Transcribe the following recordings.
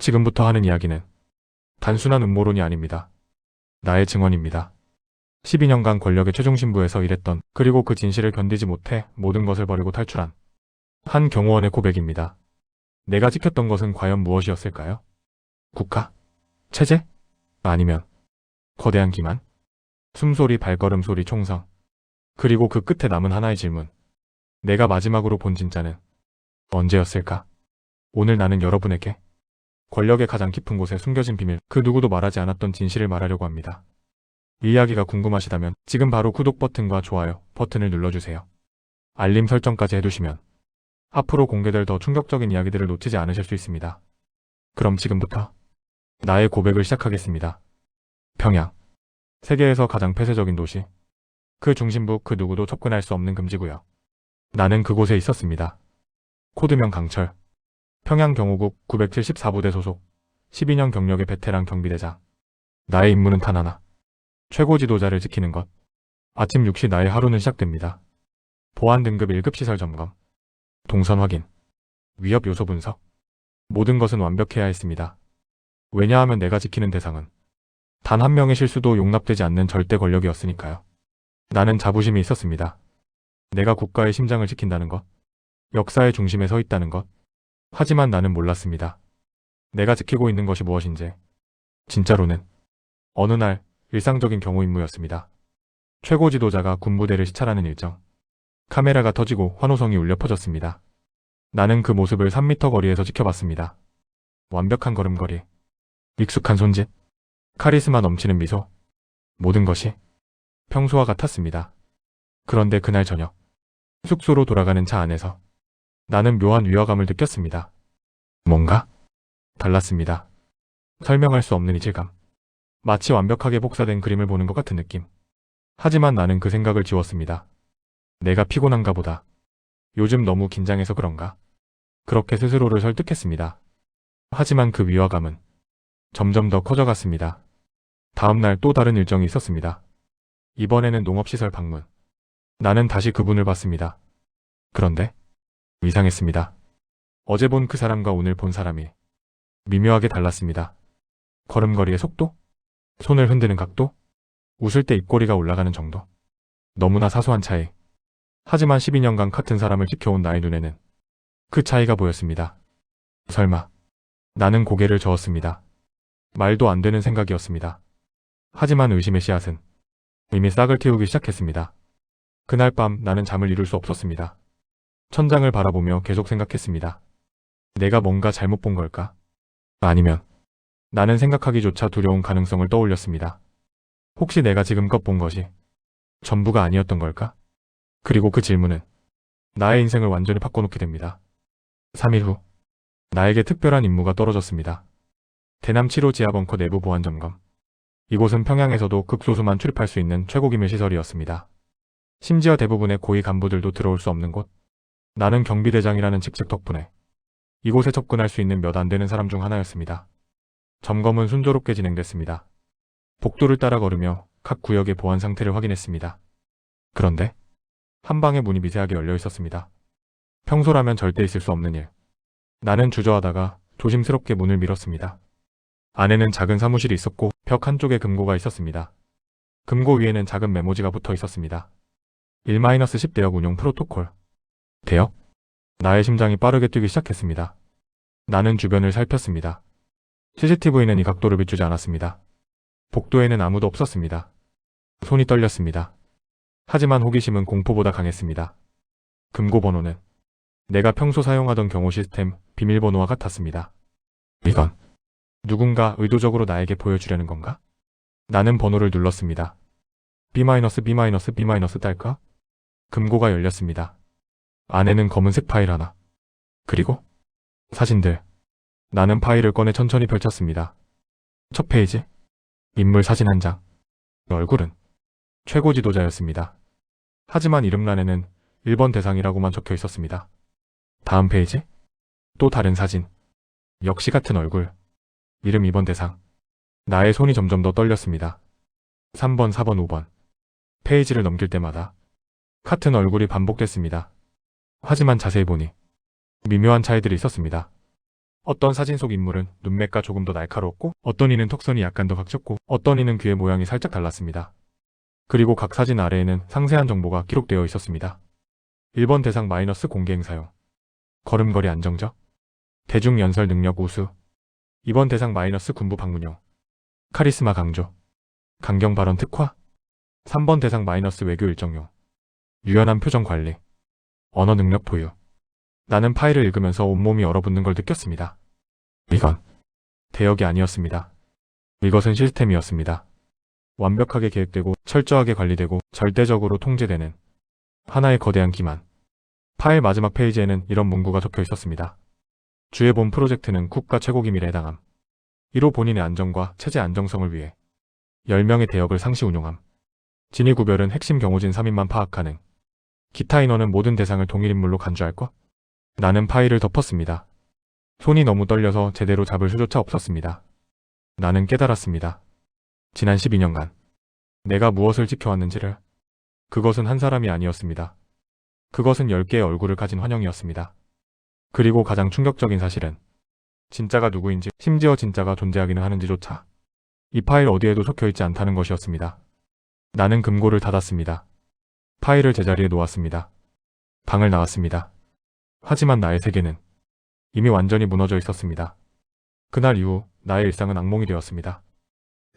지금부터 하는 이야기는 단순한 음모론이 아닙니다. 나의 증언입니다. 12년간 권력의 최중심부에서 일했던, 그리고 그 진실을 견디지 못해 모든 것을 버리고 탈출한 한 경호원의 고백입니다. 내가 지켰던 것은 과연 무엇이었을까요? 국가? 체제? 아니면 거대한 기만? 숨소리, 발걸음 소리, 총성. 그리고 그 끝에 남은 하나의 질문. 내가 마지막으로 본 진짜는 언제였을까? 오늘 나는 여러분에게 권력의 가장 깊은 곳에 숨겨진 비밀, 그 누구도 말하지 않았던 진실을 말하려고 합니다. 이 이야기가 궁금하시다면 지금 바로 구독 버튼과 좋아요 버튼을 눌러주세요. 알림 설정까지 해두시면 앞으로 공개될 더 충격적인 이야기들을 놓치지 않으실 수 있습니다. 그럼 지금부터 나의 고백을 시작하겠습니다. 평양. 세계에서 가장 폐쇄적인 도시. 그 중심부, 그 누구도 접근할 수 없는 금지구역. 나는 그곳에 있었습니다. 코드명 강철. 평양 경호국 974부대 소속 12년 경력의 베테랑 경비대장. 나의 임무는 단 하나. 최고 지도자를 지키는 것. 아침 6시 나의 하루는 시작됩니다. 보안 등급 1급 시설 점검. 동선 확인. 위협 요소 분석. 모든 것은 완벽해야 했습니다. 왜냐하면 내가 지키는 대상은 단 한 명의 실수도 용납되지 않는 절대 권력이었으니까요. 나는 자부심이 있었습니다. 내가 국가의 심장을 지킨다는 것. 역사의 중심에 서 있다는 것. 하지만 나는 몰랐습니다. 내가 지키고 있는 것이 무엇인지. 진짜로는 어느 날 일상적인 경호 임무였습니다. 최고 지도자가 군부대를 시찰하는 일정. 카메라가 터지고 환호성이 울려 퍼졌습니다. 나는 그 모습을 3m 거리에서 지켜봤습니다. 완벽한 걸음걸이, 익숙한 손짓, 카리스마 넘치는 미소. 모든 것이 평소와 같았습니다. 그런데 그날 저녁, 숙소로 돌아가는 차 안에서 나는 묘한 위화감을 느꼈습니다. 뭔가 달랐습니다. 설명할 수 없는 이질감. 마치 완벽하게 복사된 그림을 보는 것 같은 느낌. 하지만 나는 그 생각을 지웠습니다. 내가 피곤한가 보다. 요즘 너무 긴장해서 그런가? 그렇게 스스로를 설득했습니다. 하지만 그 위화감은 점점 더 커져갔습니다. 다음 날 또 다른 일정이 있었습니다. 이번에는 농업시설 방문. 나는 다시 그분을 봤습니다. 그런데 이상했습니다. 어제 본 그 사람과 오늘 본 사람이 미묘하게 달랐습니다. 걸음걸이의 속도? 손을 흔드는 각도? 웃을 때 입꼬리가 올라가는 정도? 너무나 사소한 차이. 하지만 12년간 같은 사람을 지켜온 나의 눈에는 그 차이가 보였습니다. 설마. 나는 고개를 저었습니다. 말도 안 되는 생각이었습니다. 하지만 의심의 씨앗은 이미 싹을 틔우기 시작했습니다. 그날 밤 나는 잠을 이룰 수 없었습니다. 천장을 바라보며 계속 생각했습니다. 내가 뭔가 잘못 본 걸까? 아니면 나는 생각하기조차 두려운 가능성을 떠올렸습니다. 혹시 내가 지금껏 본 것이 전부가 아니었던 걸까? 그리고 그 질문은 나의 인생을 완전히 바꿔놓게 됩니다. 3일 후 나에게 특별한 임무가 떨어졌습니다. 대남 7호 지하벙커 내부 보안 점검. 이곳은 평양에서도 극소수만 출입할 수 있는 최고기밀 시설이었습니다. 심지어 대부분의 고위 간부들도 들어올 수 없는 곳. 나는 경비대장이라는 직책 덕분에 이곳에 접근할 수 있는 몇 안 되는 사람 중 하나였습니다. 점검은 순조롭게 진행됐습니다. 복도를 따라 걸으며 각 구역의 보안 상태를 확인했습니다. 그런데 한 방의 문이 미세하게 열려 있었습니다. 평소라면 절대 있을 수 없는 일. 나는 주저하다가 조심스럽게 문을 밀었습니다. 안에는 작은 사무실이 있었고 벽 한쪽에 금고가 있었습니다. 금고 위에는 작은 메모지가 붙어 있었습니다. 1-10 대역 운용 프로토콜. 대역? 나의 심장이 빠르게 뛰기 시작했습니다. 나는 주변을 살폈습니다. CCTV는 이 각도를 비추지 않았습니다. 복도에는 아무도 없었습니다. 손이 떨렸습니다. 하지만 호기심은 공포보다 강했습니다. 금고 번호는 내가 평소 사용하던 경호 시스템 비밀번호와 같았습니다. 이건 누군가 의도적으로 나에게 보여주려는 건가? 나는 번호를 눌렀습니다. B-B-B- 딸까? 금고가 열렸습니다. 안에는 검은색 파일 하나. 그리고 사진들. 나는 파일을 꺼내 천천히 펼쳤습니다. 첫 페이지. 인물 사진 한 장. 얼굴은 최고 지도자였습니다. 하지만 이름란에는 1번 대상이라고만 적혀 있었습니다. 다음 페이지. 또 다른 사진. 역시 같은 얼굴. 이름 2번 대상. 나의 손이 점점 더 떨렸습니다. 3번, 4번, 5번. 페이지를 넘길 때마다 같은 얼굴이 반복됐습니다. 하지만 자세히 보니 미묘한 차이들이 있었습니다. 어떤 사진 속 인물은 눈매가 조금 더 날카로웠고, 어떤 이는 턱선이 약간 더 각졌고, 어떤 이는 귀의 모양이 살짝 달랐습니다. 그리고 각 사진 아래에는 상세한 정보가 기록되어 있었습니다. 1번 대상 마이너스 공개 행사용, 걸음걸이 안정적, 대중 연설 능력 우수. 2번 대상 마이너스 군부 방문용, 카리스마 강조, 강경 발언 특화. 3번 대상 마이너스 외교 일정용, 유연한 표정 관리, 언어 능력 보유. 나는 파일을 읽으면서 온몸이 얼어붙는 걸 느꼈습니다. 이건 대역이 아니었습니다. 이것은 시스템이었습니다. 완벽하게 계획되고 철저하게 관리되고 절대적으로 통제되는 하나의 거대한 기만. 파일 마지막 페이지에는 이런 문구가 적혀 있었습니다. 주의 본 프로젝트는 국가 최고 기밀에 해당함. 이로 본인의 안정과 체제 안정성을 위해 10명의 대역을 상시 운용함. 진위 구별은 핵심 경호진 3인만 파악 가능. 기타 인원은 모든 대상을 동일 인물로 간주할 것. 나는 파일을 덮었습니다. 손이 너무 떨려서 제대로 잡을 수조차 없었습니다. 나는 깨달았습니다. 지난 12년간 내가 무엇을 지켜왔는지를. 그것은 한 사람이 아니었습니다. 그것은 10개의 얼굴을 가진 환영이었습니다. 그리고 가장 충격적인 사실은 진짜가 누구인지, 심지어 진짜가 존재하기는 하는지조차 이 파일 어디에도 적혀있지 않다는 것이었습니다. 나는 금고를 닫았습니다. 파일을 제자리에 놓았습니다. 방을 나왔습니다. 하지만 나의 세계는 이미 완전히 무너져 있었습니다. 그날 이후 나의 일상은 악몽이 되었습니다.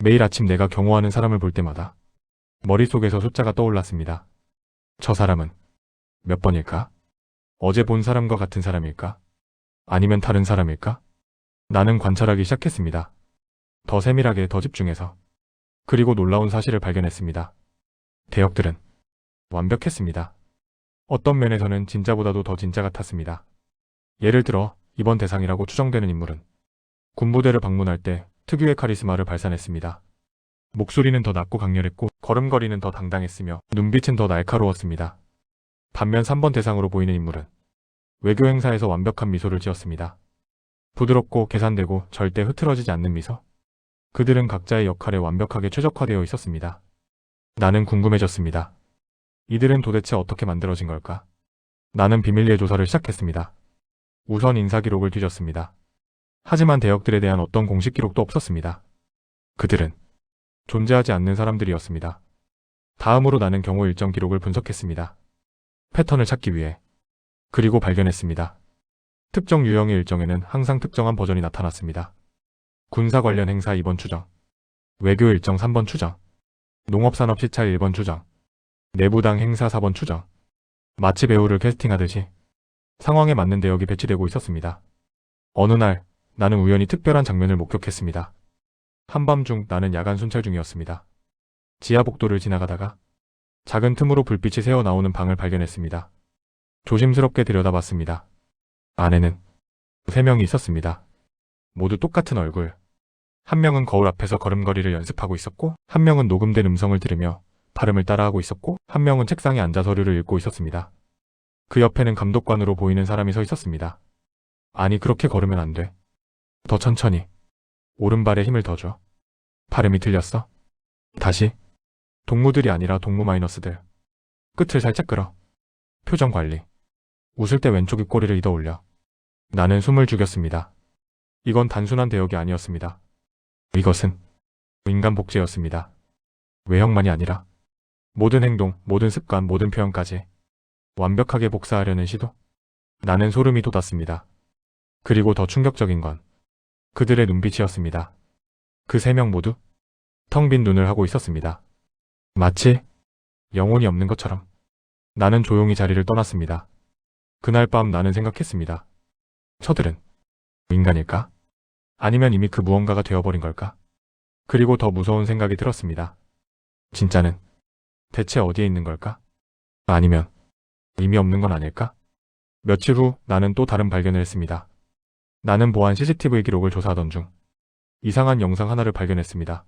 매일 아침 내가 경호하는 사람을 볼 때마다 머릿속에서 숫자가 떠올랐습니다. 저 사람은 몇 번일까? 어제 본 사람과 같은 사람일까? 아니면 다른 사람일까? 나는 관찰하기 시작했습니다. 더 세밀하게, 더 집중해서. 그리고 놀라운 사실을 발견했습니다. 대역들은 완벽했습니다. 어떤 면에서는 진짜보다도 더 진짜 같았습니다. 예를 들어 이번 대상이라고 추정되는 인물은 군부대를 방문할 때 특유의 카리스마를 발산했습니다. 목소리는 더 낮고 강렬했고 걸음걸이는 더 당당했으며 눈빛은 더 날카로웠습니다. 반면 3번 대상으로 보이는 인물은 외교 행사에서 완벽한 미소를 지었습니다. 부드럽고 계산되고 절대 흐트러지지 않는 미소. 그들은 각자의 역할에 완벽하게 최적화되어 있었습니다. 나는 궁금해졌습니다. 이들은 도대체 어떻게 만들어진 걸까? 나는 비밀리에 조사를 시작했습니다. 우선 인사 기록을 뒤졌습니다. 하지만 대역들에 대한 어떤 공식 기록도 없었습니다. 그들은 존재하지 않는 사람들이었습니다. 다음으로 나는 경호 일정 기록을 분석했습니다. 패턴을 찾기 위해. 그리고 발견했습니다. 특정 유형의 일정에는 항상 특정한 버전이 나타났습니다. 군사 관련 행사 2번 추정, 외교 일정 3번 추정, 농업산업 시찰 1번 추정, 내부당 행사 4번 추정. 마치 배우를 캐스팅하듯이 상황에 맞는 대역이 배치되고 있었습니다. 어느 날 나는 우연히 특별한 장면을 목격했습니다. 한밤중 나는 야간 순찰 중이었습니다. 지하 복도를 지나가다가 작은 틈으로 불빛이 새어나오는 방을 발견했습니다. 조심스럽게 들여다봤습니다. 안에는 3명이 있었습니다. 모두 똑같은 얼굴. 한 명은 거울 앞에서 걸음걸이를 연습하고 있었고, 한 명은 녹음된 음성을 들으며 발음을 따라하고 있었고, 한 명은 책상에 앉아 서류를 읽고 있었습니다. 그 옆에는 감독관으로 보이는 사람이 서 있었습니다. 아니, 그렇게 걸으면 안 돼. 더 천천히. 오른발에 힘을 더 줘. 발음이 틀렸어. 다시. 동무들이 아니라 동무 마이너스들. 끝을 살짝 끌어. 표정 관리. 웃을 때 왼쪽 입꼬리를 이더 올려. 나는 숨을 죽였습니다. 이건 단순한 대역이 아니었습니다. 이것은 인간 복제였습니다. 외형만이 아니라 모든 행동, 모든 습관, 모든 표현까지 완벽하게 복사하려는 시도. 나는 소름이 돋았습니다. 그리고 더 충격적인 건 그들의 눈빛이었습니다. 그 3명 모두 텅 빈 눈을 하고 있었습니다. 마치 영혼이 없는 것처럼. 나는 조용히 자리를 떠났습니다. 그날 밤 나는 생각했습니다. 저들은 인간일까? 아니면 이미 그 무언가가 되어버린 걸까? 그리고 더 무서운 생각이 들었습니다. 진짜는 대체 어디에 있는 걸까? 아니면 의미 없는 건 아닐까? 며칠 후 나는 또 다른 발견을 했습니다. 나는 보안 CCTV 기록을 조사하던 중 이상한 영상 하나를 발견했습니다.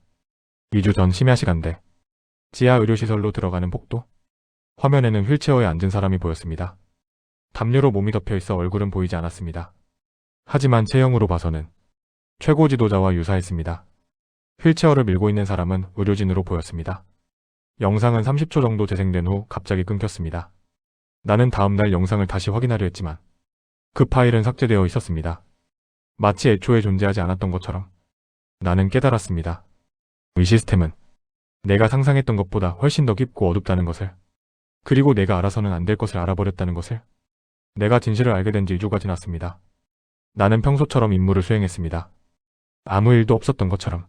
2주 전 심야 시간대 지하 의료시설로 들어가는 복도. 화면에는 휠체어에 앉은 사람이 보였습니다. 담요로 몸이 덮여 있어 얼굴은 보이지 않았습니다. 하지만 체형으로 봐서는 최고 지도자와 유사했습니다. 휠체어를 밀고 있는 사람은 의료진으로 보였습니다. 영상은 30초 정도 재생된 후 갑자기 끊겼습니다. 나는 다음날 영상을 다시 확인하려 했지만 그 파일은 삭제되어 있었습니다. 마치 애초에 존재하지 않았던 것처럼. 나는 깨달았습니다. 이 시스템은 내가 상상했던 것보다 훨씬 더 깊고 어둡다는 것을, 그리고 내가 알아서는 안 될 것을 알아버렸다는 것을. 내가 진실을 알게 된 지 2주가 지났습니다. 나는 평소처럼 임무를 수행했습니다. 아무 일도 없었던 것처럼.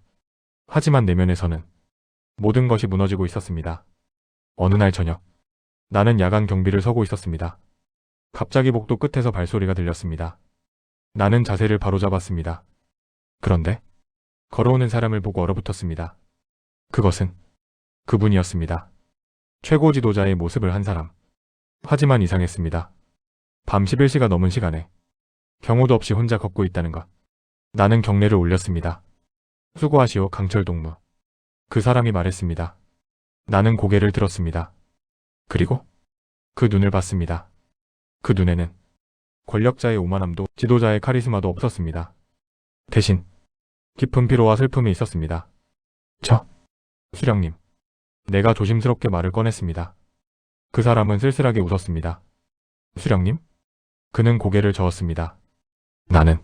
하지만 내면에서는 모든 것이 무너지고 있었습니다. 어느 날 저녁, 나는 야간 경비를 서고 있었습니다. 갑자기 복도 끝에서 발소리가 들렸습니다. 나는 자세를 바로잡았습니다. 그런데 걸어오는 사람을 보고 얼어붙었습니다. 그것은 그분이었습니다. 최고 지도자의 모습을 한 사람. 하지만 이상했습니다. 밤 11시가 넘은 시간에 경호도 없이 혼자 걷고 있다는 것. 나는 경례를 올렸습니다. 수고하시오, 강철 동무. 그 사람이 말했습니다. 나는 고개를 들었습니다. 그리고 그 눈을 봤습니다. 그 눈에는 권력자의 오만함도 지도자의 카리스마도 없었습니다. 대신 깊은 피로와 슬픔이 있었습니다. 수령님. 내가 조심스럽게 말을 꺼냈습니다. 그 사람은 쓸쓸하게 웃었습니다. 수령님? 그는 고개를 저었습니다. 나는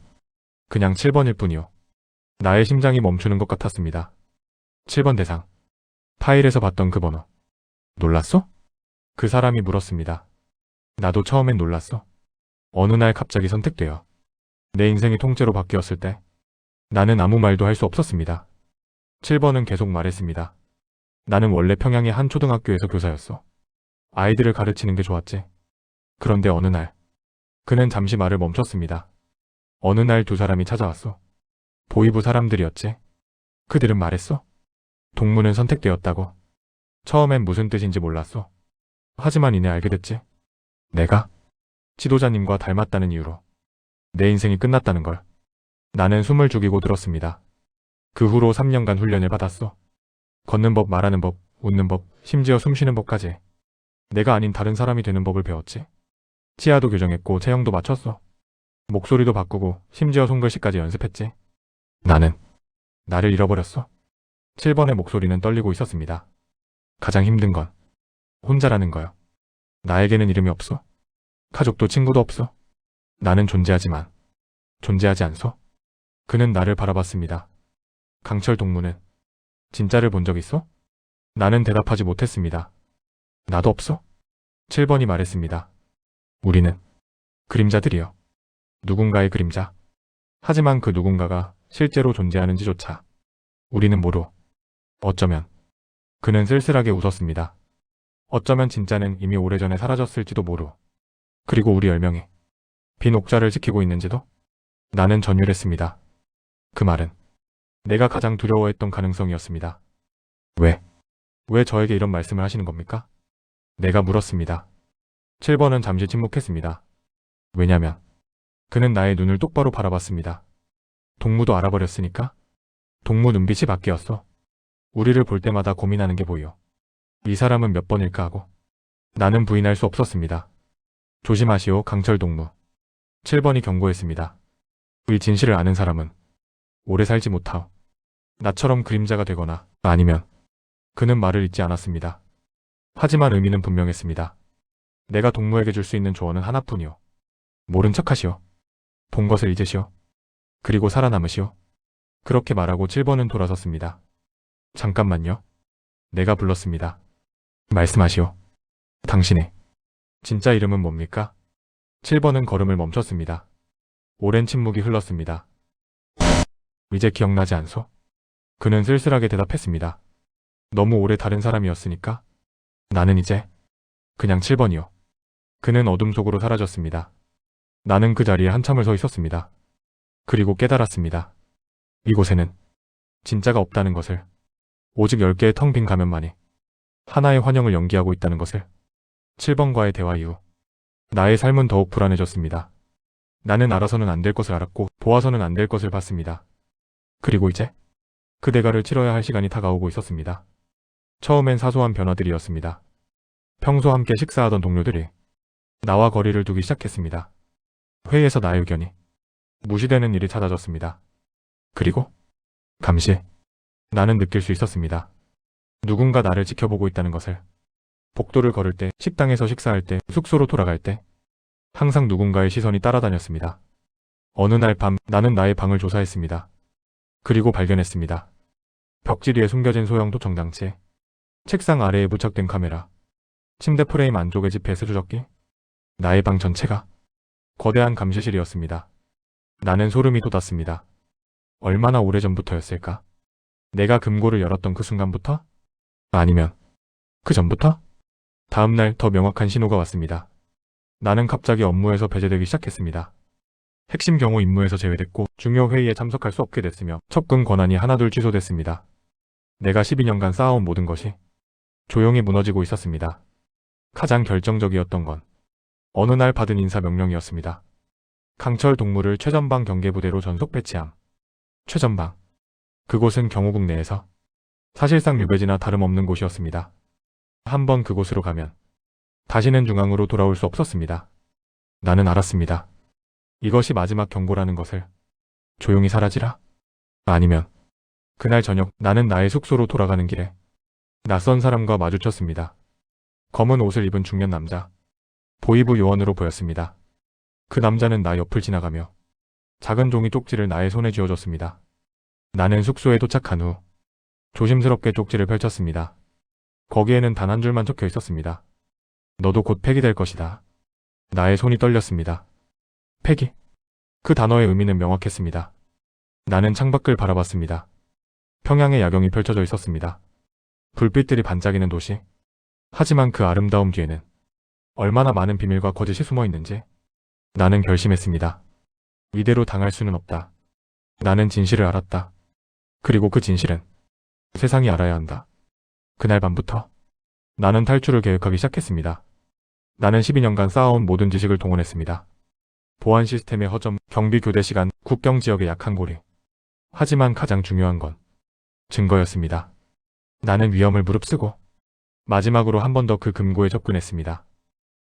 그냥 7번일 뿐이요. 나의 심장이 멈추는 것 같았습니다. 7번 대상. 파일에서 봤던 그 번호. 놀랐어? 그 사람이 물었습니다. 나도 처음엔 놀랐어. 어느 날 갑자기 선택되어 내 인생이 통째로 바뀌었을 때 나는 아무 말도 할 수 없었습니다. 7번은 계속 말했습니다. 나는 원래 평양의 한 초등학교에서 교사였어. 아이들을 가르치는 게 좋았지. 그런데 어느 날 그는 잠시 말을 멈췄습니다. 어느 날 두 사람이 찾아왔어. 보위부 사람들이었지. 그들은 말했어. 동무는 선택되었다고. 처음엔 무슨 뜻인지 몰랐어. 하지만 이내 알게 됐지. 내가 지도자님과 닮았다는 이유로 내 인생이 끝났다는 걸. 나는 숨을 죽이고 들었습니다. 그 후로 3년간 훈련을 받았어. 걷는 법, 말하는 법, 웃는 법, 심지어 숨쉬는 법까지. 내가 아닌 다른 사람이 되는 법을 배웠지. 치아도 교정했고 체형도 맞췄어. 목소리도 바꾸고 심지어 손글씨까지 연습했지. 나는 나를 잃어버렸어. 7번의 목소리는 떨리고 있었습니다. 가장 힘든 건 혼자라는 거요. 나에게는 이름이 없어. 가족도 친구도 없어. 나는 존재하지만 존재하지 않소. 그는 나를 바라봤습니다. 강철 동무는 진짜를 본 적 있어? 나는 대답하지 못했습니다. 나도 없어. 7번이 말했습니다. 우리는 그림자들이요. 누군가의 그림자. 하지만 그 누군가가 실제로 존재하는지조차 우리는 모르. 어쩌면 그는 쓸쓸하게 웃었습니다. 어쩌면 진짜는 이미 오래전에 사라졌을지도 모르. 그리고 우리 10명이 빈 옥자를 지키고 있는지도. 나는 전율했습니다. 그 말은 내가 가장 두려워했던 가능성이었습니다. 왜 저에게 이런 말씀을 하시는 겁니까? 내가 물었습니다. 7번은 잠시 침묵했습니다. 왜냐면 그는 나의 눈을 똑바로 바라봤습니다. 동무도 알아버렸으니까? 동무 눈빛이 바뀌었어. 우리를 볼 때마다 고민하는 게 보여. 이 사람은 몇 번일까 하고. 나는 부인할 수 없었습니다. 조심하시오, 강철 동무. 7번이 경고했습니다. 이 진실을 아는 사람은 오래 살지 못하오. 나처럼 그림자가 되거나 아니면. 그는 말을 잇지 않았습니다. 하지만 의미는 분명했습니다. 내가 동무에게 줄 수 있는 조언은 하나뿐이오. 모른 척하시오. 본 것을 잊으시오. 그리고 살아남으시오. 그렇게 말하고 7번은 돌아섰습니다. 잠깐만요. 내가 불렀습니다. 말씀하시오. 당신의 진짜 이름은 뭡니까? 7번은 걸음을 멈췄습니다. 오랜 침묵이 흘렀습니다. 이제 기억나지 않소? 그는 쓸쓸하게 대답했습니다. 너무 오래 다른 사람이었으니까. 나는 이제 그냥 7번이요. 그는 어둠 속으로 사라졌습니다. 나는 그 자리에 한참을 서 있었습니다. 그리고 깨달았습니다. 이곳에는 진짜가 없다는 것을. 오직 10개의 텅 빈 가면만이 하나의 환영을 연기하고 있다는 것을. 7번과의 대화 이후 나의 삶은 더욱 불안해졌습니다. 나는 알아서는 안 될 것을 알았고 보아서는 안 될 것을 봤습니다. 그리고 이제 그 대가를 치러야 할 시간이 다가오고 있었습니다. 처음엔 사소한 변화들이었습니다. 평소 함께 식사하던 동료들이 나와 거리를 두기 시작했습니다. 회의에서 나의 의견이 무시되는 일이 찾아졌습니다. 그리고 감시. 나는 느낄 수 있었습니다. 누군가 나를 지켜보고 있다는 것을. 복도를 걸을 때, 식당에서 식사할 때, 숙소로 돌아갈 때 항상 누군가의 시선이 따라다녔습니다. 어느 날 밤 나는 나의 방을 조사했습니다. 그리고 발견했습니다. 벽지 뒤에 숨겨진 소형 도청장치, 책상 아래에 부착된 카메라, 침대 프레임 안쪽에 GPS 추적기, 나의 방 전체가 거대한 감시실이었습니다. 나는 소름이 돋았습니다. 얼마나 오래전부터였을까? 내가 금고를 열었던 그 순간부터? 아니면 그 전부터? 다음날 더 명확한 신호가 왔습니다. 나는 갑자기 업무에서 배제되기 시작했습니다. 핵심 경우 임무에서 제외됐고 중요 회의에 참석할 수 없게 됐으며 접근 권한이 하나둘 취소됐습니다. 내가 12년간 쌓아온 모든 것이 조용히 무너지고 있었습니다. 가장 결정적이었던 건 어느 날 받은 인사 명령이었습니다. 강철 동물을 최전방 경계부대로 전속 배치함. 최전방. 그곳은 경호국 내에서 사실상 유배지나 다름없는 곳이었습니다. 한번 그곳으로 가면 다시는 중앙으로 돌아올 수 없었습니다. 나는 알았습니다. 이것이 마지막 경고라는 것을. 조용히 사라지라. 아니면 그날 저녁 나는 나의 숙소로 돌아가는 길에 낯선 사람과 마주쳤습니다. 검은 옷을 입은 중년 남자. 보이부 요원으로 보였습니다. 그 남자는 나 옆을 지나가며 작은 종이 쪽지를 나의 손에 쥐어줬습니다. 나는 숙소에 도착한 후 조심스럽게 쪽지를 펼쳤습니다. 거기에는 단 한 줄만 적혀 있었습니다. 너도 곧 폐기될 것이다. 나의 손이 떨렸습니다. 폐기? 그 단어의 의미는 명확했습니다. 나는 창밖을 바라봤습니다. 평양의 야경이 펼쳐져 있었습니다. 불빛들이 반짝이는 도시. 하지만 그 아름다움 뒤에는 얼마나 많은 비밀과 거짓이 숨어 있는지 나는 결심했습니다. 이대로 당할 수는 없다. 나는 진실을 알았다. 그리고 그 진실은 세상이 알아야 한다. 그날 밤부터 나는 탈출을 계획하기 시작했습니다. 나는 12년간 쌓아온 모든 지식을 동원했습니다. 보안 시스템의 허점, 경비 교대 시간, 국경 지역의 약한 고리. 하지만 가장 중요한 건 증거였습니다. 나는 위험을 무릅쓰고 마지막으로 한 번 더 그 금고에 접근했습니다.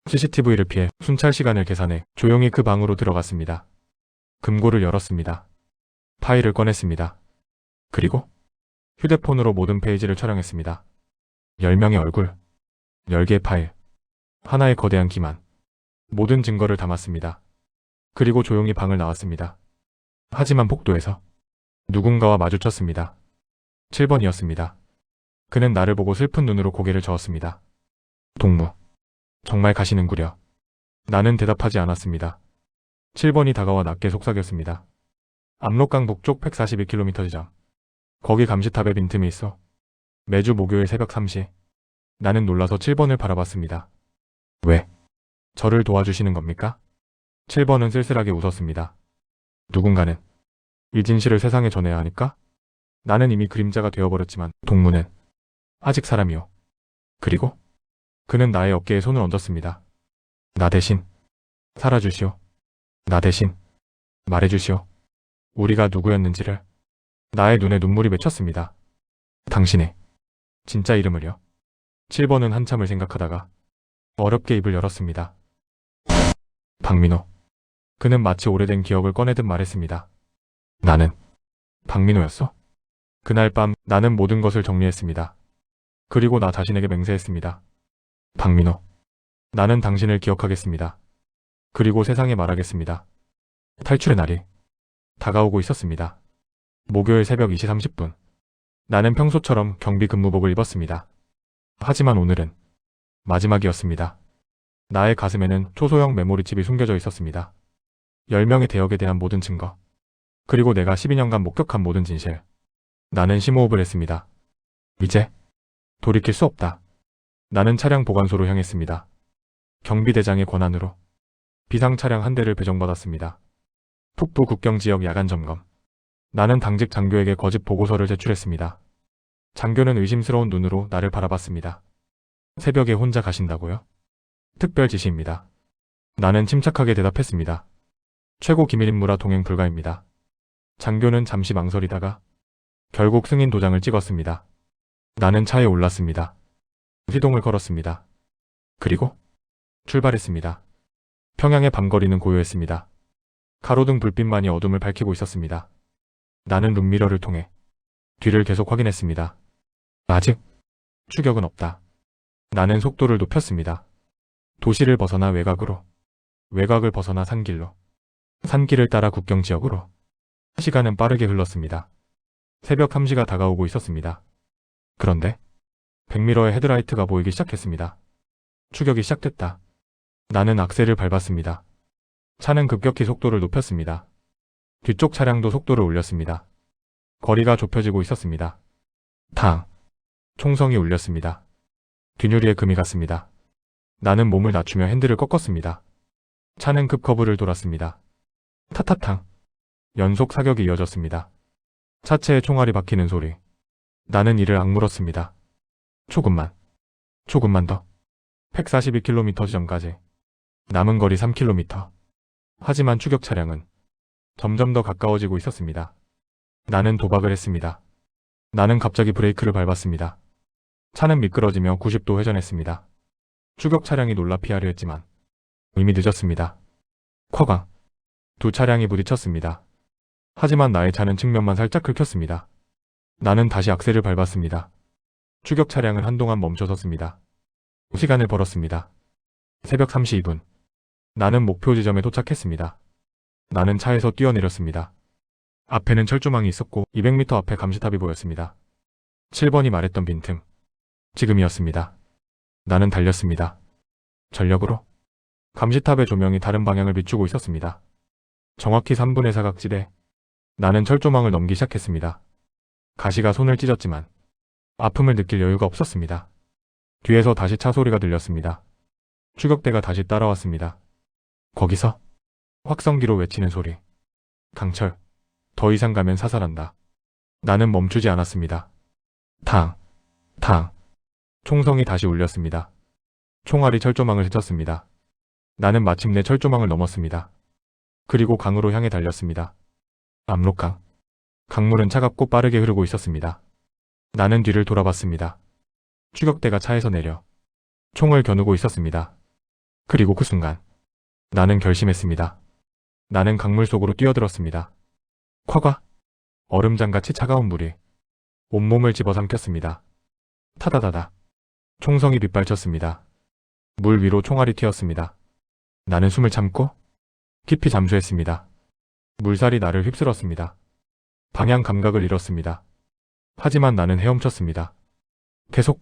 CCTV를 피해 순찰 시간을 계산해 조용히 그 방으로 들어갔습니다. 금고를 열었습니다. 파일을 꺼냈습니다. 그리고 휴대폰으로 모든 페이지를 촬영했습니다. 10명의 얼굴, 10개의 파일, 하나의 거대한 기만, 모든 증거를 담았습니다. 그리고 조용히 방을 나왔습니다. 하지만 복도에서 누군가와 마주쳤습니다. 7번이었습니다. 그는 나를 보고 슬픈 눈으로 고개를 저었습니다. 동무, 정말 가시는구려. 나는 대답하지 않았습니다. 7번이 다가와 낮게 속삭였습니다. 압록강 북쪽 142km 지점. 거기 감시탑에 빈틈이 있어. 매주 목요일 새벽 3시. 나는 놀라서 7번을 바라봤습니다. 왜? 저를 도와주시는 겁니까? 7번은 쓸쓸하게 웃었습니다. 누군가는 이 진실을 세상에 전해야 하니까? 나는 이미 그림자가 되어버렸지만 동무는 아직 사람이요. 그리고 그는 나의 어깨에 손을 얹었습니다. 나 대신 살아주시오. 나 대신 말해주시오. 우리가 누구였는지를. 나의 눈에 눈물이 맺혔습니다. 당신의 진짜 이름을요. 7번은 한참을 생각하다가 어렵게 입을 열었습니다. 박민호. 그는 마치 오래된 기억을 꺼내듯 말했습니다. 나는 박민호였어? 그날 밤 나는 모든 것을 정리했습니다. 그리고 나 자신에게 맹세했습니다. 박민호. 나는 당신을 기억하겠습니다. 그리고 세상에 말하겠습니다. 탈출의 날이 다가오고 있었습니다. 목요일 새벽 2시 30분. 나는 평소처럼 경비 근무복을 입었습니다. 하지만 오늘은 마지막이었습니다. 나의 가슴에는 초소형 메모리칩이 숨겨져 있었습니다. 10명의 대역에 대한 모든 증거. 그리고 내가 12년간 목격한 모든 진실. 나는 심호흡을 했습니다. 이제 돌이킬 수 없다. 나는 차량 보관소로 향했습니다. 경비대장의 권한으로 비상 차량 한 대를 배정받았습니다. 북부 국경지역 야간 점검. 나는 당직 장교에게 거짓 보고서를 제출했습니다. 장교는 의심스러운 눈으로 나를 바라봤습니다. 새벽에 혼자 가신다고요? 특별 지시입니다. 나는 침착하게 대답했습니다. 최고 기밀인물아 동행 불가입니다. 장교는 잠시 망설이다가 결국 승인 도장을 찍었습니다. 나는 차에 올랐습니다. 시동을 걸었습니다. 그리고 출발했습니다. 평양의 밤거리는 고요했습니다. 가로등 불빛만이 어둠을 밝히고 있었습니다. 나는 룸미러를 통해 뒤를 계속 확인했습니다. 아직 추격은 없다. 나는 속도를 높였습니다. 도시를 벗어나 외곽으로, 외곽을 벗어나 산길로. 산길을 따라 국경 지역으로. 시간은 빠르게 흘렀습니다. 새벽 3시가 다가오고 있었습니다. 그런데 백미러의 헤드라이트가 보이기 시작했습니다. 추격이 시작됐다. 나는 악셀을 밟았습니다. 차는 급격히 속도를 높였습니다. 뒤쪽 차량도 속도를 올렸습니다. 거리가 좁혀지고 있었습니다. 탕! 총성이 울렸습니다. 뒷유리에 금이 갔습니다. 나는 몸을 낮추며 핸들을 꺾었습니다. 차는 급커브를 돌았습니다. 타타탕! 연속 사격이 이어졌습니다. 차체에 총알이 박히는 소리. 나는 이를 악물었습니다. 조금만 더. 142km 지점까지. 남은 거리 3km. 하지만 추격 차량은 점점 더 가까워지고 있었습니다. 나는 도박을 했습니다. 나는 갑자기 브레이크를 밟았습니다. 차는 미끄러지며 90도 회전했습니다. 추격 차량이 놀라 피하려 했지만 이미 늦었습니다. 쿼강! 두 차량이 부딪혔습니다. 하지만 나의 차는 측면만 살짝 긁혔습니다. 나는 다시 악셀을 밟았습니다. 추격 차량은 한동안 멈춰섰습니다. 시간을 벌었습니다. 새벽 3시 2분. 나는 목표 지점에 도착했습니다. 나는 차에서 뛰어내렸습니다. 앞에는 철조망이 있었고 200m 앞에 감시탑이 보였습니다. 7번이 말했던 빈틈. 지금이었습니다. 나는 달렸습니다. 전력으로. 감시탑의 조명이 다른 방향을 비추고 있었습니다. 정확히 3분의 사각지대. 나는 철조망을 넘기 시작했습니다. 가시가 손을 찢었지만 아픔을 느낄 여유가 없었습니다. 뒤에서 다시 차 소리가 들렸습니다. 추격대가 다시 따라왔습니다. 거기서 확성기로 외치는 소리. 강철, 더 이상 가면 사살한다. 나는 멈추지 않았습니다. 탕! 총성이 다시 울렸습니다. 총알이 철조망을 스쳤습니다. 나는 마침내 철조망을 넘었습니다. 그리고 강으로 향해 달렸습니다. 압록강. 강물은 차갑고 빠르게 흐르고 있었습니다. 나는 뒤를 돌아봤습니다. 추격대가 차에서 내려 총을 겨누고 있었습니다. 그리고 그 순간 나는 결심했습니다. 나는 강물 속으로 뛰어들었습니다. 쿼가! 얼음장같이 차가운 물이 온몸을 집어삼켰습니다. 타다다다. 총성이 빗발쳤습니다. 물 위로 총알이 튀었습니다. 나는 숨을 참고 깊이 잠수했습니다. 물살이 나를 휩쓸었습니다. 방향 감각을 잃었습니다. 하지만 나는 헤엄쳤습니다. 계속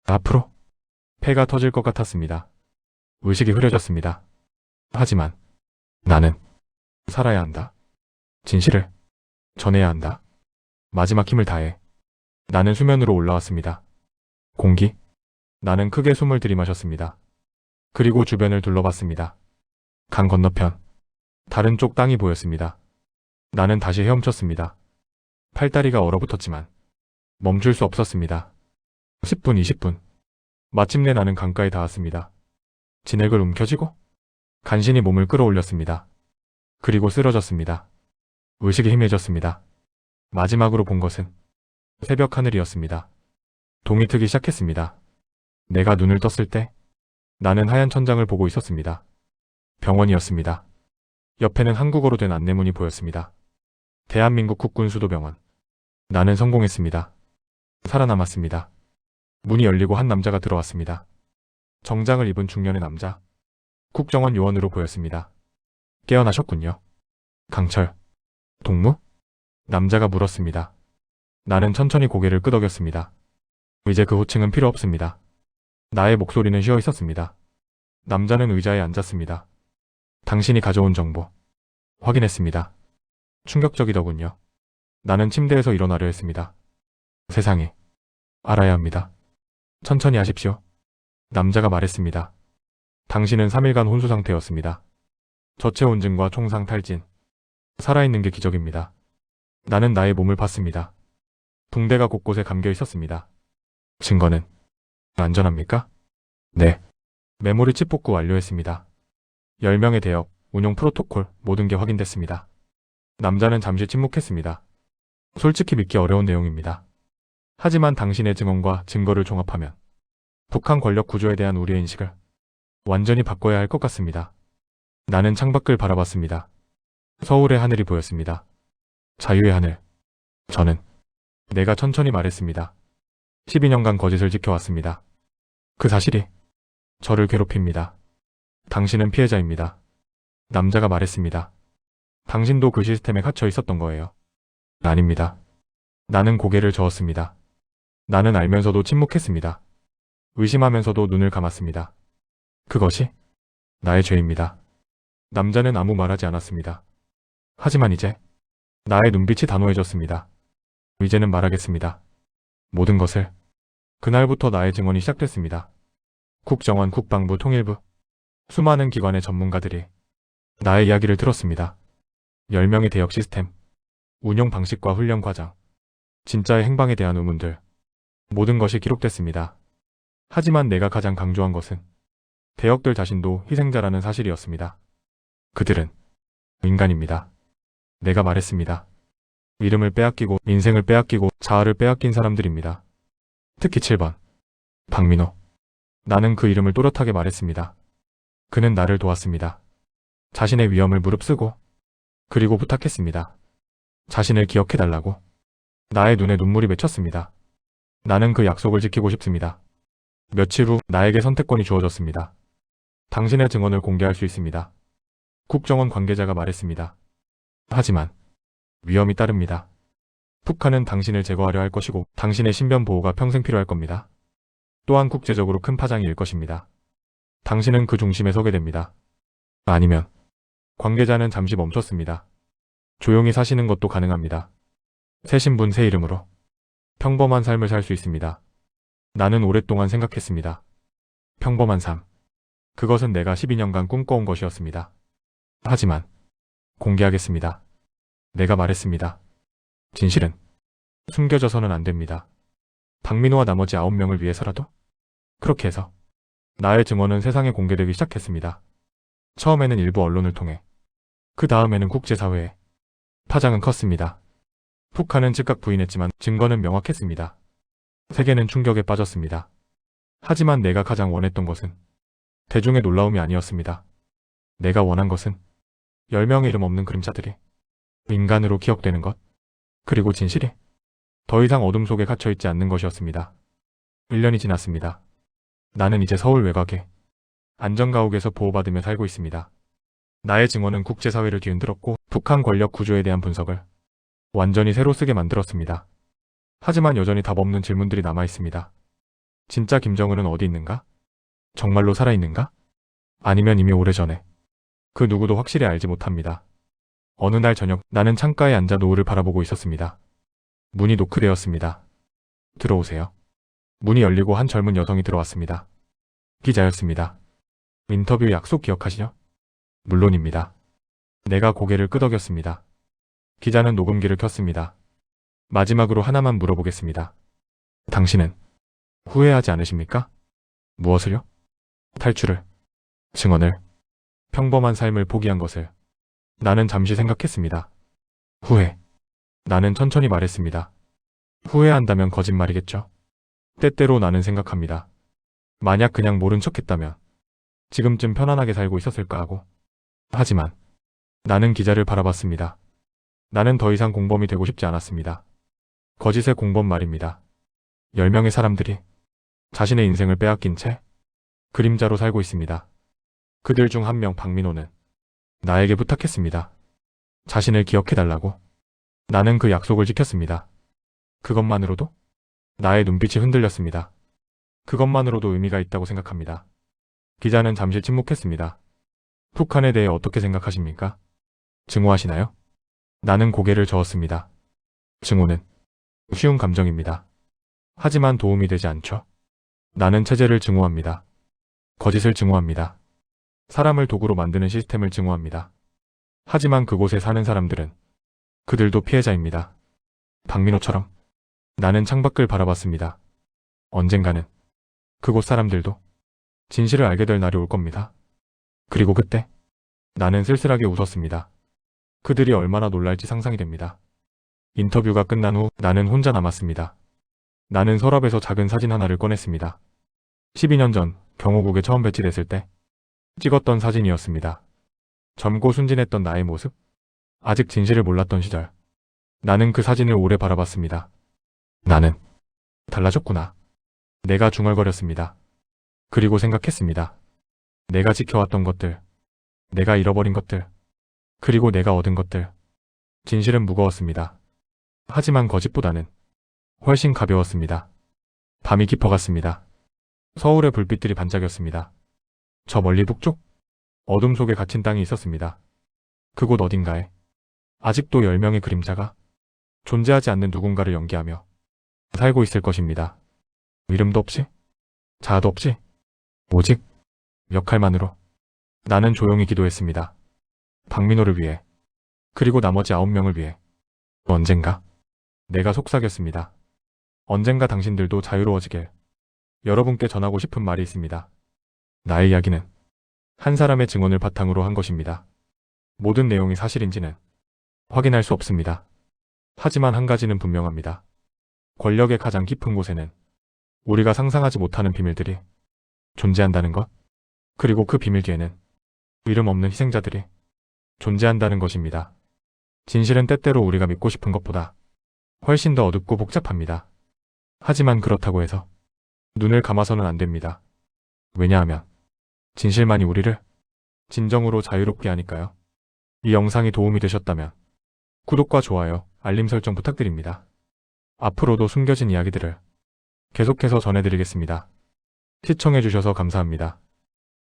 앞으로. 폐가 터질 것 같았습니다. 의식이 흐려졌습니다. 하지만 나는 살아야 한다. 진실을 전해야 한다. 마지막 힘을 다해. 나는 수면으로 올라왔습니다. 공기. 나는 크게 숨을 들이마셨습니다. 그리고 주변을 둘러봤습니다. 강 건너편. 다른 쪽 땅이 보였습니다. 나는 다시 헤엄쳤습니다. 팔다리가 얼어붙었지만 멈출 수 없었습니다. 10분, 20분. 마침내 나는 강가에 닿았습니다. 진액을 움켜쥐고 간신히 몸을 끌어올렸습니다. 그리고 쓰러졌습니다. 의식이 희미해졌습니다. 마지막으로 본 것은 새벽 하늘이었습니다. 동이 트기 시작했습니다. 내가 눈을 떴을 때 나는 하얀 천장을 보고 있었습니다. 병원이었습니다. 옆에는 한국어로 된 안내문이 보였습니다. 대한민국 국군수도병원. 나는 성공했습니다. 살아남았습니다. 문이 열리고 한 남자가 들어왔습니다. 정장을 입은 중년의 남자. 국정원 요원으로 보였습니다. 깨어나셨군요. 강철. 동무? 남자가 물었습니다. 나는 천천히 고개를 끄덕였습니다. 이제 그 호칭은 필요 없습니다. 나의 목소리는 쉬어 있었습니다. 남자는 의자에 앉았습니다. 당신이 가져온 정보 확인했습니다. 충격적이더군요. 나는 침대에서 일어나려 했습니다. 세상에. 알아야 합니다. 천천히 하십시오. 남자가 말했습니다. 당신은 3일간 혼수 상태였습니다. 저체온증과 총상 탈진. 살아있는 게 기적입니다. 나는 나의 몸을 봤습니다. 붕대가 곳곳에 감겨 있었습니다. 증거는 안전합니까? 네. 메모리 칩 복구 완료했습니다. 10명의 대역, 운용 프로토콜 모든 게 확인됐습니다. 남자는 잠시 침묵했습니다. 솔직히 믿기 어려운 내용입니다. 하지만 당신의 증언과 증거를 종합하면 북한 권력 구조에 대한 우리의 인식을 완전히 바꿔야 할 것 같습니다. 나는 창밖을 바라봤습니다. 서울의 하늘이 보였습니다. 자유의 하늘. 저는 내가 천천히 말했습니다. 12년간 거짓을 지켜왔습니다. 그 사실이 저를 괴롭힙니다. 당신은 피해자입니다. 남자가 말했습니다. 당신도 그 시스템에 갇혀 있었던 거예요. 아닙니다. 나는 고개를 저었습니다. 나는 알면서도 침묵했습니다. 의심하면서도 눈을 감았습니다. 그것이 나의 죄입니다. 남자는 아무 말하지 않았습니다. 하지만 이제 나의 눈빛이 단호해졌습니다. 이제는 말하겠습니다. 모든 것을. 그날부터 나의 증언이 시작됐습니다. 국정원, 국방부, 통일부, 수많은 기관의 전문가들이 나의 이야기를 들었습니다. 10명의 대역 시스템, 운영 방식과 훈련 과정, 진짜의 행방에 대한 의문들, 모든 것이 기록됐습니다. 하지만 내가 가장 강조한 것은 대역들 자신도 희생자라는 사실이었습니다. 그들은 인간입니다. 내가 말했습니다. 이름을 빼앗기고 인생을 빼앗기고 자아를 빼앗긴 사람들입니다. 특히 7번 박민호. 나는 그 이름을 또렷하게 말했습니다. 그는 나를 도왔습니다. 자신의 위험을 무릅쓰고 그리고 부탁했습니다. 자신을 기억해달라고. 나의 눈에 눈물이 맺혔습니다. 나는 그 약속을 지키고 싶습니다. 며칠 후 나에게 선택권이 주어졌습니다. 당신의 증언을 공개할 수 있습니다. 국정원 관계자가 말했습니다. 하지만 위험이 따릅니다. 북한은 당신을 제거하려 할 것이고 당신의 신변 보호가 평생 필요할 겁니다. 또한 국제적으로 큰 파장이 일 것입니다. 당신은 그 중심에 서게 됩니다. 아니면 관계자는 잠시 멈췄습니다. 조용히 사시는 것도 가능합니다. 새 신분 새 이름으로 평범한 삶을 살 수 있습니다. 나는 오랫동안 생각했습니다. 평범한 삶. 그것은 내가 12년간 꿈꿔온 것이었습니다. 하지만 공개하겠습니다. 내가 말했습니다. 진실은 숨겨져서는 안 됩니다. 박민호와 나머지 9명을 위해서라도. 그렇게 해서 나의 증언은 세상에 공개되기 시작했습니다. 처음에는 일부 언론을 통해, 그 다음에는 국제사회에. 파장은 컸습니다. 북한은 즉각 부인했지만 증거는 명확했습니다. 세계는 충격에 빠졌습니다. 하지만 내가 가장 원했던 것은 대중의 놀라움이 아니었습니다. 내가 원한 것은 10명의 이름 없는 그림자들이 인간으로 기억되는 것, 그리고 진실이 더 이상 어둠 속에 갇혀있지 않는 것이었습니다. 1년이 지났습니다. 나는 이제 서울 외곽에 안전가옥에서 보호받으며 살고 있습니다. 나의 증언은 국제사회를 뒤흔들었고 북한 권력 구조에 대한 분석을 완전히 새로 쓰게 만들었습니다. 하지만 여전히 답 없는 질문들이 남아있습니다. 진짜 김정은은 어디 있는가? 정말로 살아있는가? 아니면 이미 오래전에. 그 누구도 확실히 알지 못합니다. 어느 날 저녁 나는 창가에 앉아 노을을 바라보고 있었습니다. 문이 노크되었습니다. 들어오세요. 문이 열리고 한 젊은 여성이 들어왔습니다. 기자였습니다. 인터뷰 약속 기억하시죠? 물론입니다. 내가 고개를 끄덕였습니다. 기자는 녹음기를 켰습니다. 마지막으로 하나만 물어보겠습니다. 당신은 후회하지 않으십니까? 무엇을요? 탈출을, 증언을, 평범한 삶을 포기한 것을. 나는 잠시 생각했습니다. 후회. 나는 천천히 말했습니다. 후회한다면 거짓말이겠죠? 때때로 나는 생각합니다. 만약 그냥 모른 척했다면 지금쯤 편안하게 살고 있었을까 하고. 하지만 나는 기자를 바라봤습니다. 나는 더 이상 공범이 되고 싶지 않았습니다. 거짓의 공범 말입니다. 10명의 사람들이 자신의 인생을 빼앗긴 채 그림자로 살고 있습니다. 그들 중 한 명 박민호는 나에게 부탁했습니다. 자신을 기억해달라고. 나는 그 약속을 지켰습니다. 그것만으로도 나의 눈빛이 흔들렸습니다. 그것만으로도 의미가 있다고 생각합니다. 기자는 잠시 침묵했습니다. 북한에 대해 어떻게 생각하십니까? 증오하시나요? 나는 고개를 저었습니다. 증오는 쉬운 감정입니다. 하지만 도움이 되지 않죠. 나는 체제를 증오합니다. 거짓을 증오합니다. 사람을 도구로 만드는 시스템을 증오합니다. 하지만 그곳에 사는 사람들은 그들도 피해자입니다. 박민호처럼 나는 창밖을 바라봤습니다. 언젠가는 그곳 사람들도 진실을 알게 될 날이 올 겁니다. 그리고 그때 나는 쓸쓸하게 웃었습니다. 그들이 얼마나 놀랄지 상상이 됩니다. 인터뷰가 끝난 후 나는 혼자 남았습니다. 나는 서랍에서 작은 사진 하나를 꺼냈습니다. 12년 전 경호국에 처음 배치됐을 때 찍었던 사진이었습니다. 젊고 순진했던 나의 모습, 아직 진실을 몰랐던 시절. 나는 그 사진을 오래 바라봤습니다. 나는 달라졌구나. 내가 중얼거렸습니다. 그리고 생각했습니다. 내가 지켜왔던 것들, 내가 잃어버린 것들, 그리고 내가 얻은 것들. 진실은 무거웠습니다. 하지만 거짓보다는 훨씬 가벼웠습니다. 밤이 깊어갔습니다. 서울의 불빛들이 반짝였습니다. 저 멀리 북쪽 어둠 속에 갇힌 땅이 있었습니다. 그곳 어딘가에 아직도 10명의 그림자가 존재하지 않는 누군가를 연기하며 살고 있을 것입니다. 이름도 없이, 자아도 없이, 오직 역할만으로. 나는 조용히 기도했습니다. 박민호를 위해, 그리고 나머지 9명을 위해. 언젠가 내가 속삭였습니다. 언젠가 당신들도 자유로워지길. 여러분께 전하고 싶은 말이 있습니다. 나의 이야기는 한 사람의 증언을 바탕으로 한 것입니다. 모든 내용이 사실인지는 확인할 수 없습니다. 하지만 한 가지는 분명합니다. 권력의 가장 깊은 곳에는 우리가 상상하지 못하는 비밀들이 존재한다는 것, 그리고 그 비밀 뒤에는 이름 없는 희생자들이 존재한다는 것입니다. 진실은 때때로 우리가 믿고 싶은 것보다 훨씬 더 어둡고 복잡합니다. 하지만 그렇다고 해서 눈을 감아서는 안 됩니다. 왜냐하면 진실만이 우리를 진정으로 자유롭게 하니까요. 이 영상이 도움이 되셨다면 구독과 좋아요, 알림 설정 부탁드립니다. 앞으로도 숨겨진 이야기들을 계속해서 전해드리겠습니다. 시청해주셔서 감사합니다.